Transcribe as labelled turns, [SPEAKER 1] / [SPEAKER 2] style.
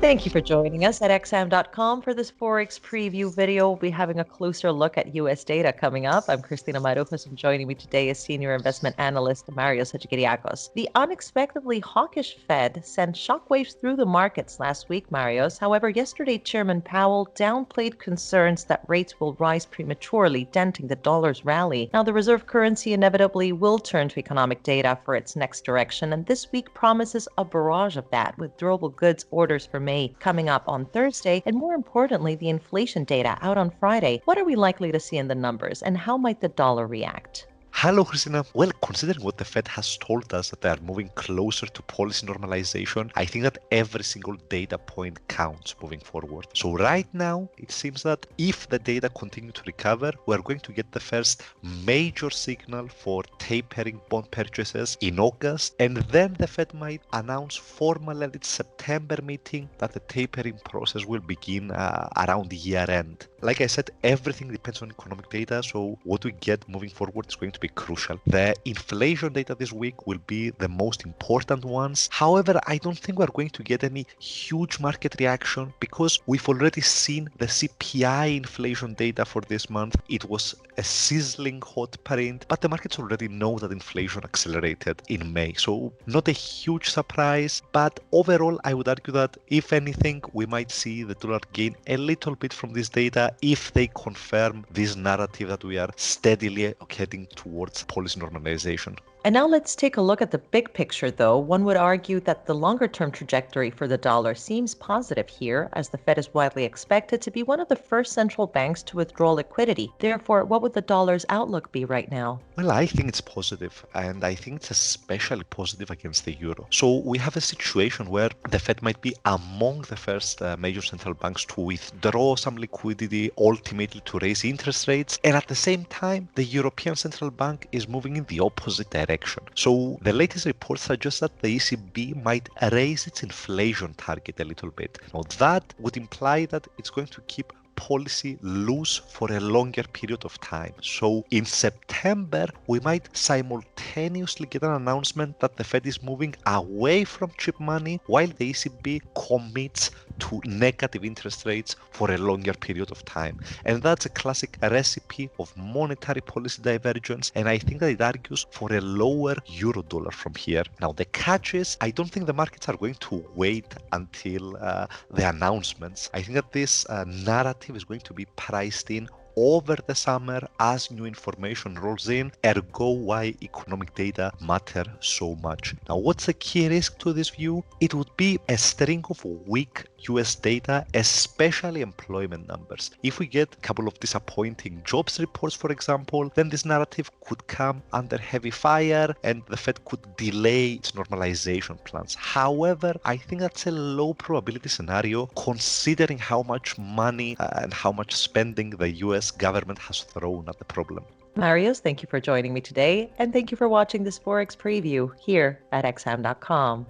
[SPEAKER 1] Thank you for joining us at xam.com for this Forex Preview video. We'll be having a closer look at U.S. data coming up. I'm Christina Marufas, and joining me today is Senior Investment Analyst Marios Hadjikyriacos. The unexpectedly hawkish Fed sent shockwaves through the markets last week, Marios. However, yesterday Chairman Powell downplayed concerns that rates will rise prematurely, denting the dollar's rally. Now, the reserve currency inevitably will turn to economic data for its next direction, and this week promises a barrage of that, with durable goods orders for May coming up on Thursday, and more importantly, the inflation data out on Friday. What are we likely to see in the numbers, and how might the dollar react?
[SPEAKER 2] Hello, Christina. Well, considering what the Fed has told us that they are moving closer to policy normalization, I think that every single data point counts moving forward. So right now, it seems that if the data continue to recover, we're going to get the first major signal for tapering bond purchases in August, and then the Fed might announce formally at its September meeting that the tapering process will begin around year end. Like I said, everything depends on economic data, so what we get moving forward is going to be crucial. The inflation data this week will be the most important ones. However, I don't think we're going to get any huge market reaction because we've already seen the CPI inflation data for this month. It was a sizzling hot print, but the markets already know that inflation accelerated in May. So not a huge surprise, but overall, I would argue that if anything, we might see the dollar gain a little bit from this data if they confirm this narrative that we are steadily heading towards policy normalization.
[SPEAKER 1] And now let's take a look at the big picture, though. One would argue that the longer-term trajectory for the dollar seems positive here, as the Fed is widely expected to be one of the first central banks to withdraw liquidity. Therefore, what would the dollar's outlook be right now?
[SPEAKER 2] Well, I think it's positive, and I think it's especially positive against the euro. So we have a situation where the Fed might be among the first major central banks to withdraw some liquidity, ultimately to raise interest rates, and at the same time, the European Central Bank is moving in the opposite direction. So the latest reports suggest that the ECB might raise its inflation target a little bit. Now that would imply that it's going to keep policy loose for a longer period of time. So in September, we might simultaneously get an announcement that the Fed is moving away from cheap money while the ECB commits to negative interest rates for a longer period of time. And that's a classic recipe of monetary policy divergence, and I think that it argues for a lower euro dollar from here. Now, the catch is, I don't think the markets are going to wait until the announcements. I think that this narrative is going to be priced in over the summer as new information rolls in, ergo why economic data matter so much. Now, what's the key risk to this view? It would be a string of weak US data, especially employment numbers. If we get a couple of disappointing jobs reports, for example, then this narrative could come under heavy fire and the Fed could delay its normalization plans. However, I think that's a low probability scenario considering how much money and how much spending the US government has thrown at the problem.
[SPEAKER 1] Marios, thank you for joining me today, and thank you for watching this Forex Preview here at xam.com.